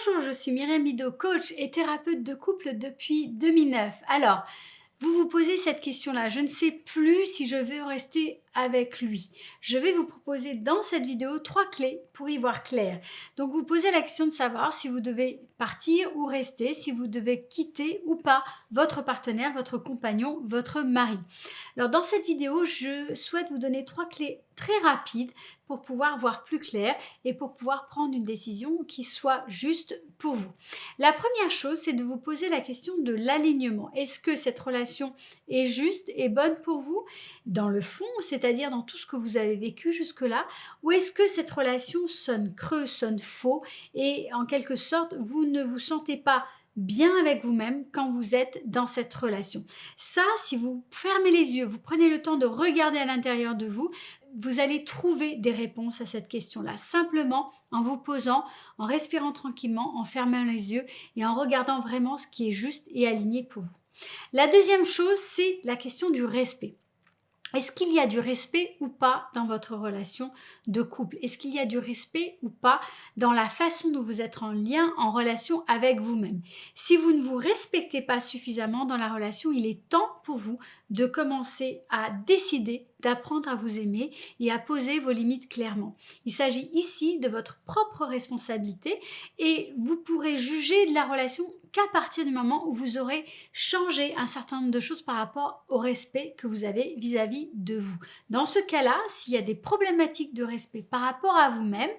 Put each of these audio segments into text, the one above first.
Bonjour, je suis Myriam Bido, coach et thérapeute de couple depuis 2009. Alors, vous vous posez cette question-là, je ne sais plus si je veux rester avec lui. Je vais vous proposer dans cette vidéo 3 clés pour y voir clair. Donc vous posez la question de savoir si vous devez partir ou rester, si vous devez quitter ou pas votre partenaire, votre compagnon, votre mari. Alors dans cette vidéo, je souhaite vous donner 3 clés très rapides pour pouvoir voir plus clair et pour pouvoir prendre une décision qui soit juste pour vous. La première chose, c'est de vous poser la question de l'alignement. Est-ce que cette relation est juste et bonne pour vous dans le fond, c'est-à-dire dans tout ce que vous avez vécu jusque-là, ou est-ce que cette relation sonne creux, sonne faux et en quelque sorte, vous ne vous sentez pas bien avec vous-même quand vous êtes dans cette relation. Ça, si vous fermez les yeux, vous prenez le temps de regarder à l'intérieur de vous, vous allez trouver des réponses à cette question-là, simplement en vous posant, en respirant tranquillement, en fermant les yeux et en regardant vraiment ce qui est juste et aligné pour vous. La deuxième chose, c'est la question du respect. Est-ce qu'il y a du respect ou pas dans votre relation de couple? Est-ce qu'il y a du respect ou pas dans la façon dont vous êtes en lien, en relation avec vous-même? Si vous ne vous respectez pas suffisamment dans la relation, il est temps pour vous de commencer à décider d'apprendre à vous aimer et à poser vos limites clairement. Il s'agit ici de votre propre responsabilité et vous pourrez juger de la relation qu'à partir du moment où vous aurez changé un certain nombre de choses par rapport au respect que vous avez vis-à-vis de vous. Dans ce cas-là, s'il y a des problématiques de respect par rapport à vous-même,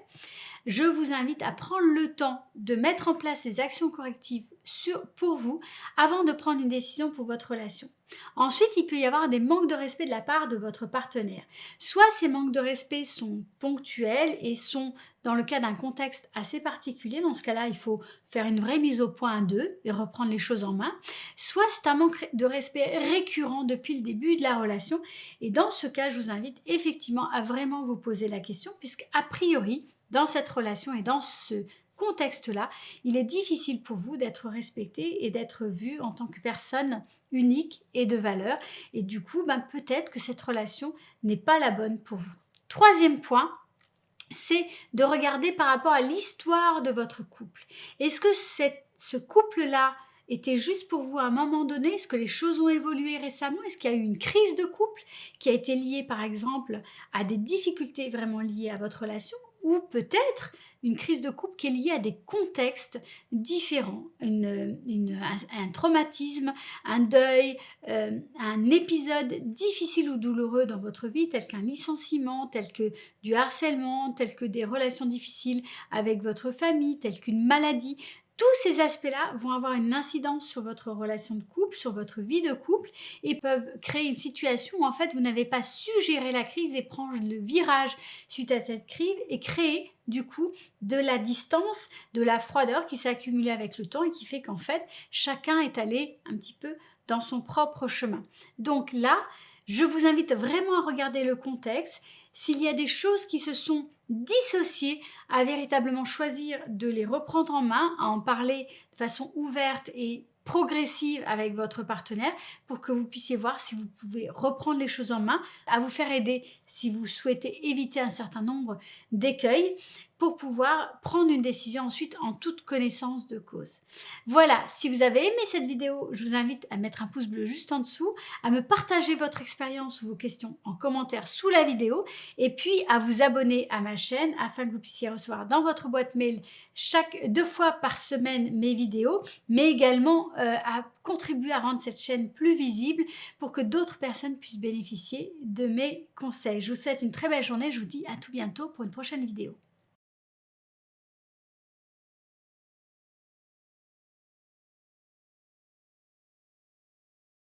je vous invite à prendre le temps de mettre en place les actions correctives pour vous avant de prendre une décision pour votre relation. Ensuite, il peut y avoir des manques de respect de la part de votre partenaire. Soit ces manques de respect sont ponctuels et sont dans le cas d'un contexte assez particulier. Dans ce cas-là, il faut faire une vraie mise au point à deux et reprendre les choses en main. Soit c'est un manque de respect récurrent depuis le début de la relation. Et dans ce cas, je vous invite effectivement à vraiment vous poser la question puisqu'a priori, dans cette relation et dans ce contexte-là, il est difficile pour vous d'être respecté et d'être vu en tant que personne unique et de valeur. Et du coup, peut-être que cette relation n'est pas la bonne pour vous. Troisième point, c'est de regarder par rapport à l'histoire de votre couple. Est-ce que ce couple-là était juste pour vous à un moment donné? Est-ce que les choses ont évolué récemment? Est-ce qu'il y a eu une crise de couple qui a été liée par exemple à des difficultés vraiment liées à votre relation? Ou peut-être une crise de couple qui est liée à des contextes différents, un traumatisme, un deuil, un épisode difficile ou douloureux dans votre vie, tel qu'un licenciement, tel que du harcèlement, tel que des relations difficiles avec votre famille, tel qu'une maladie. Tous ces aspects-là vont avoir une incidence sur votre relation de couple, sur votre vie de couple et peuvent créer une situation où en fait vous n'avez pas su gérer la crise et prendre le virage suite à cette crise et créer du coup de la distance, de la froideur qui s'est accumulée avec le temps et qui fait qu'en fait chacun est allé un petit peu dans son propre chemin. Donc là, je vous invite vraiment à regarder le contexte. S'il y a des choses qui se sont dissociées, à véritablement choisir de les reprendre en main, à en parler de façon ouverte et progressive avec votre partenaire pour que vous puissiez voir si vous pouvez reprendre les choses en main, à vous faire aider si vous souhaitez éviter un certain nombre d'écueils pour pouvoir prendre une décision ensuite en toute connaissance de cause. Voilà, si vous avez aimé cette vidéo, je vous invite à mettre un pouce bleu juste en dessous, à me partager votre expérience ou vos questions en commentaire sous la vidéo et puis à vous abonner à ma chaîne afin que vous puissiez recevoir dans votre boîte mail 2 fois par semaine mes vidéos, mais également à contribuer à rendre cette chaîne plus visible pour que d'autres personnes puissent bénéficier de mes conseils. Je vous souhaite une très belle journée, je vous dis à tout bientôt pour une prochaine vidéo.